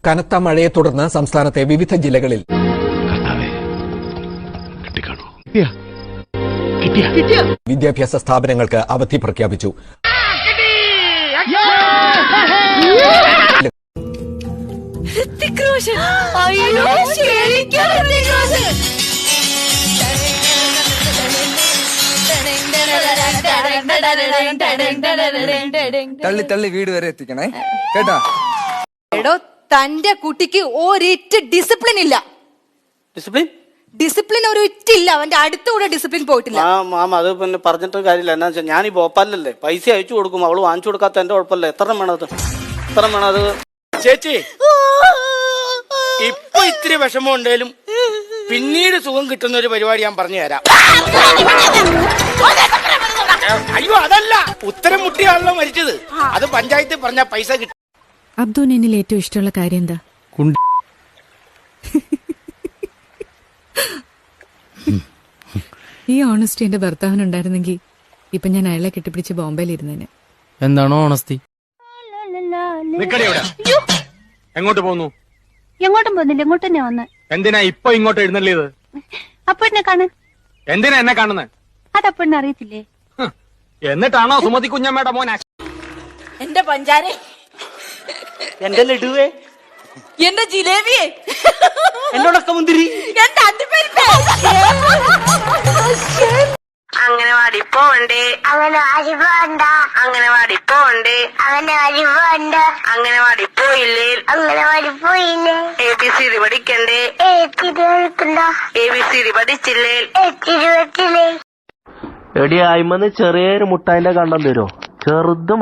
കനത്ത മഴയെ തുടർന്ന് സംസ്ഥാനത്തെ വിവിധ ജില്ലകളിൽ വിദ്യാഭ്യാസ സ്ഥാപനങ്ങൾക്ക് അവധി പ്രഖ്യാപിച്ചു. തള്ളി തള്ളി വീട് വരെ എത്തിക്കണേ കേട്ടാ. എടോ, തന്റെ കുട്ടിക്ക് ഒരിറ്റ് ഡിസിപ്ലിൻ ഇല്ല. ഡിസിപ്ലിൻ ഒരു ഇറ്റില്ല. അവന്റെ അടുത്തുകൂടെ ഡിസിപ്ലിൻ പോയിട്ടില്ല. മാം അത് പിന്നെ പറഞ്ഞിട്ട് കാര്യമില്ല. എന്നാ വെച്ചാൽ ഞാൻ ഈ ഭോപ്പാലല്ലേ പൈസ അയച്ചു കൊടുക്കും, അവള് വാങ്ങിച്ചു കൊടുക്കാത്ത എന്റെ കുഴപ്പമില്ല. എത്ര വേണം അത് ചേച്ചി? ഇപ്പൊ ഇത്തിരി വിഷമം ഉണ്ടെങ്കിലും പിന്നീട് സുഖം കിട്ടുന്ന ഒരു പരിപാടി ഞാൻ പറഞ്ഞു തരാം. അയ്യോ അതല്ല, ഉത്തരം മുട്ടിയാണല്ലോ മരിച്ചത്. അത് പഞ്ചായത്തിൽ പറഞ്ഞ പൈസ കിട്ടും. അബ്ദുവിന് എന്നിൽ ഏറ്റവും ഇഷ്ടമുള്ള കാര്യം എന്താ? ഈ ഓണസ്റ്റി എന്റെ ഭർത്താവിനുണ്ടായിരുന്നെങ്കിൽ ഇപ്പൊ ഞാൻ അയാളെ കെട്ടിപ്പിടിച്ച് ബോംബെയിൽ ഇരുന്നേനെ. എന്താണോ ഓണസ്റ്റി? എങ്ങോട്ട് പോകുന്നു? എങ്ങോട്ടും പോകുന്നില്ല, ഇങ്ങോട്ട് തന്നെ വന്ന്. എന്തിനാ ഇപ്പൊ ഇങ്ങോട്ട് എഴുന്നള്ളിയത്? അപ്പഴിനെ കാണാൻ. എന്തിനാ എന്നെ കാണുന്നത്? അതപ്പഴിനെ അറിയത്തില്ലേ? എന്നിട്ടാണോ സുമതി കുഞ്ഞമ്മയുടെ മോൻ? എന്റെ പഞ്ചാരെ, എന്റെ ലഡുവേ, എന്റെ ജിലേബിയെ, എന്നോടൊക്കെ മുന്തിരി, എന്റെ അണ്ടിപ്പരിപ്പേ. അംഗനവാടി പോണ്ടേ, അംഗനവാടി പോണ്ട, അംഗനവാടി പോണ്ടേ, അംഗനവാടി പോണ്ട, അംഗനവാടി പോയില്ലേ, അംഗനവാടി പോയില്ലേ, ABCD പഠിക്കണ്ടേ, ABCD പഠിച്ചില്ലേ, പഠിച്ചില്ലേ. എടി ആയിമന്ന് ചെറിയൊരു മുട്ടായിന്റെ കണ്ടം തരുമോ? ചെറുത്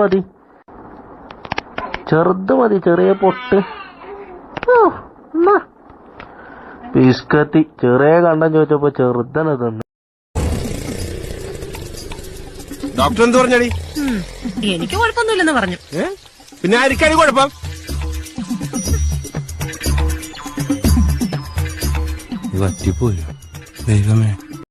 മതി, ചെറിയ പൊട്ട്. ബിസ്കത്തി ചെറിയ കണ്ടം ചോദിച്ചപ്പോ ചെറുതന്നെ തന്നു. ഡോക്ടർ എന്ത് പറഞ്ഞടി? എനിക്ക് കുഴപ്പമൊന്നുമില്ലെന്ന് പറഞ്ഞു. പിന്നെ ആർക്കാണ് കുഴപ്പം? പറ്റിപ്പോയോ ദൈവമേ.